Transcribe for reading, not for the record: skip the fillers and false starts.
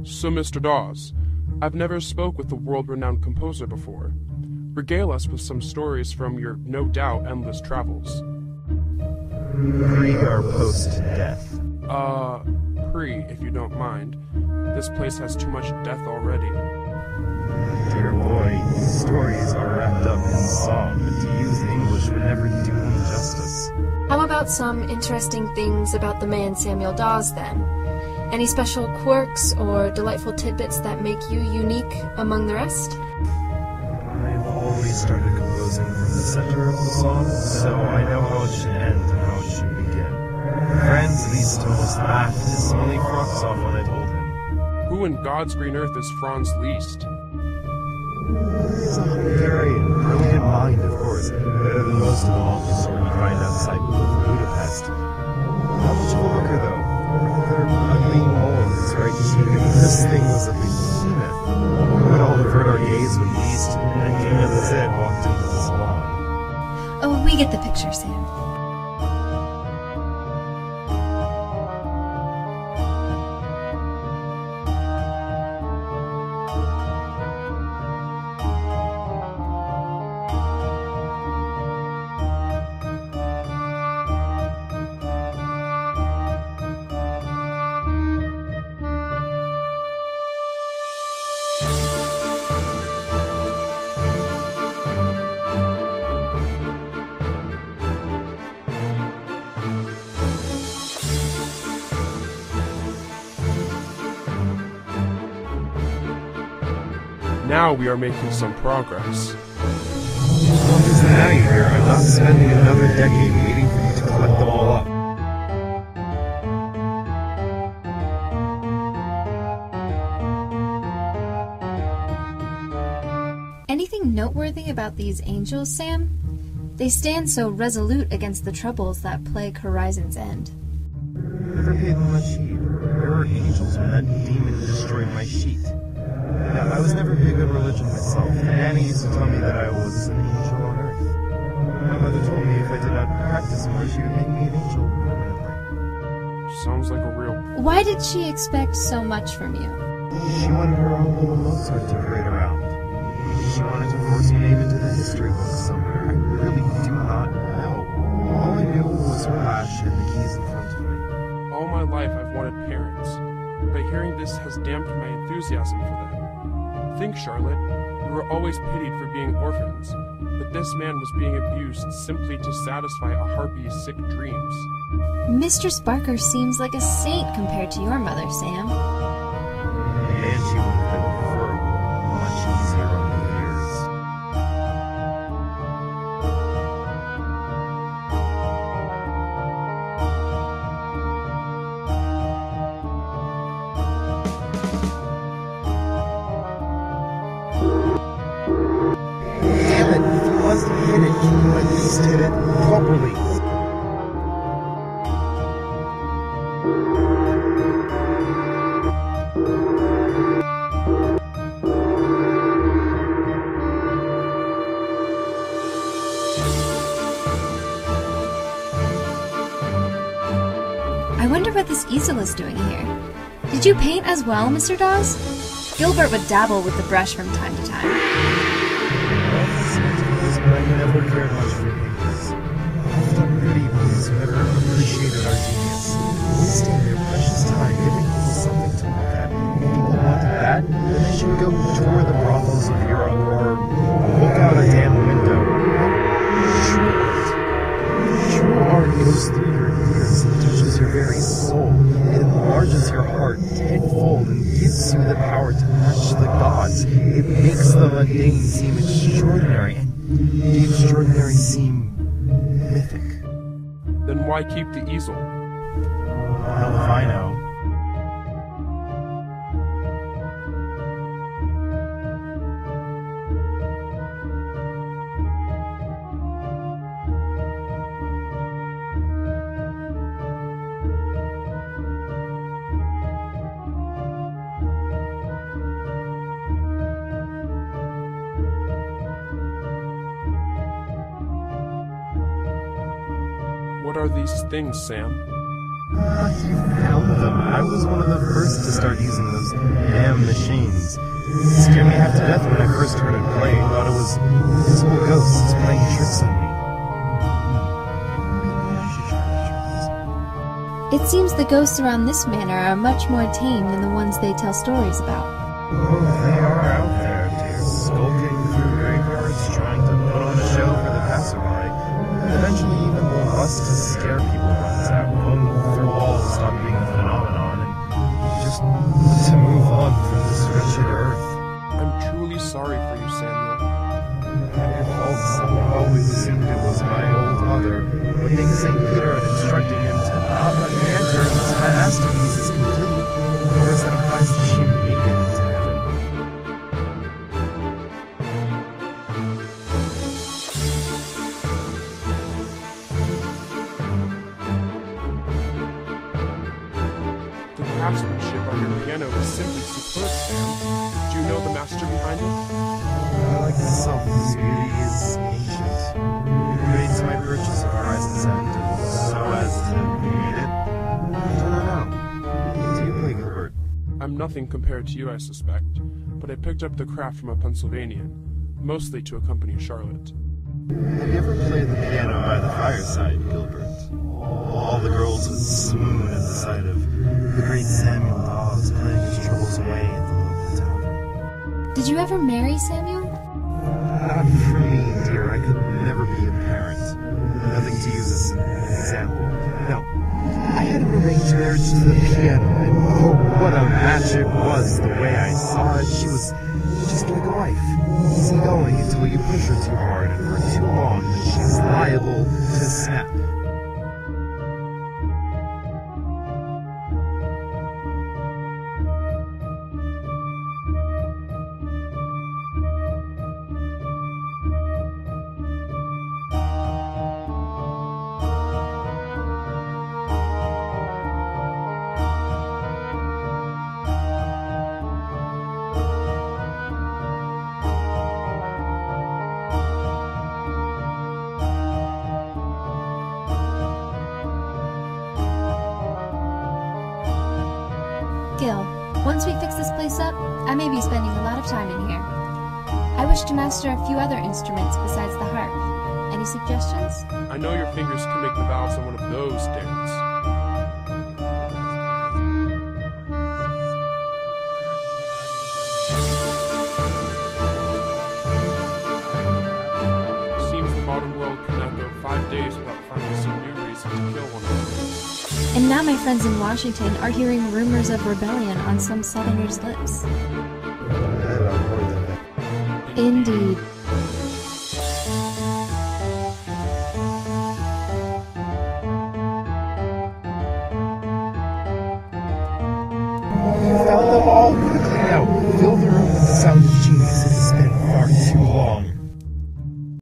So, Mr. Dawes, I've never spoke with the world-renowned composer before. Regale us with some stories from your, no doubt, endless travels. Pre or post-death? Pre, if you don't mind. This place has too much death already. Dear boy, these stories are wrapped up in song, but to use English would never do them justice. How about some interesting things about the man Samuel Dawes, then? Any special quirks or delightful tidbits that make you unique among the rest? I've always started composing from the center of the song, so I know how it should end and how it should begin. Friends used to almost laugh his smelly frocks off when I told him. Who in God's green earth is Franz Liszt? He's a Hungarian, brilliant mind, of course. Most of them all the sort you find outside Budapest. Not much of a worker, though. Rather ugly mole on his right cheek, and this thing was a behemoth. We would all avert our gaze when Liszt and Dina the Zed walked into the salon. Oh, we get the picture, Sam. Now we are making some progress. As long as now you're here, I'm not spending another decade waiting for you to collect them all up. Anything noteworthy about these angels, Sam? They stand so resolute against the troubles that plague Horizon's End. Never paid them much heed. There were angels when that demon destroyed my sheet. Now, I was never big on religion myself. Annie used to tell me that I was an angel on earth. My mother told me if I did not practice more, she would make me an angel permanently. Sounds like a real... Why did she expect so much from you? She wanted her own little Mozart to parade around. She wanted to force my name into the history books somewhere. I really do not know. All I knew was her lash and the keys in front of me. All my life I've wanted parents, but hearing this has damped my enthusiasm for them. Think, Charlotte, we were always pitied for being orphans, but this man was being abused simply to satisfy a harpy's sick dreams. Mistress Barker seems like a saint compared to your mother, Sam. And she would have been preferable, much easier on the ears. Damn it, if you must hit it, you at least hit it properly. I wonder what this easel is doing here. Did you paint as well, Mr. Dawes? Gilbert would dabble with the brush from time to time. But I never cared much for painters. Often pretty boys who never appreciated our genius. Wasting their precious time giving people something to look at. If people wanted that, then they should go tour the brothels of Europe or look out a damn window. True art goes through your ears and touches your very soul. It enlarges your heart tenfold and gives you the power to match the gods. It makes the mundane seem extraordinary and the extraordinary seem mythic. Then why keep the easel? Hell if I know. What are these things, Sam? You found them. I was one of the first to start using those damn machines. It scared me half to death when I first heard it play. Thought it was invisible ghosts playing tricks on me. It seems the ghosts around this manor are much more tame than the ones they tell stories about. Oh, they are out there, dear, skulking through graveyards, trying to put on a show for the passerby. Eventually, even the lust to scare people runs out. Going through walls, stop being a phenomenon, and just to move on from this wretched earth. I'm truly sorry for you, Samuel. It always assumed it was my old mother, but being St. Peter and instructing him to not let me enter unless my masterpiece is complete. Of course, that implies that she made it into heaven. The craftsmanship on your piano is simply superb, Sam. Do you know the master behind it? Like myself, this beauty is ancient. It creates my purchase of Horizon's End, so as to read it. I do not know. Do you play, Gilbert? I'm nothing compared to you, I suspect, but I picked up the craft from a Pennsylvanian, mostly to accompany Charlotte. Have you ever played the piano by the fireside, Gilbert? All the girls would swoon at the sight of the great Samuel Dawes playing his troubles away at the local tavern. Did you ever marry Samuel? Not for me, dear. I could never be a parent. Nothing to use as an example. No. I had an arranged marriage to the piano, and oh, what a match it was, the way I saw it. She was just like a wife, easygoing until you push her too hard, and for too long, then she's liable to snap. Gil, once we fix this place up, I may be spending a lot of time in here. I wish to master a few other instruments besides the harp. Any suggestions? I know your fingers can make the valves on one of those days. Seems the modern world cannot go 5 days without finding some new reason to kill one another. And now my friends in Washington are hearing rumors of rebellion on some Southerners' lips. Indeed. You found them all quickly now. Fill the room with the sound of Jesus.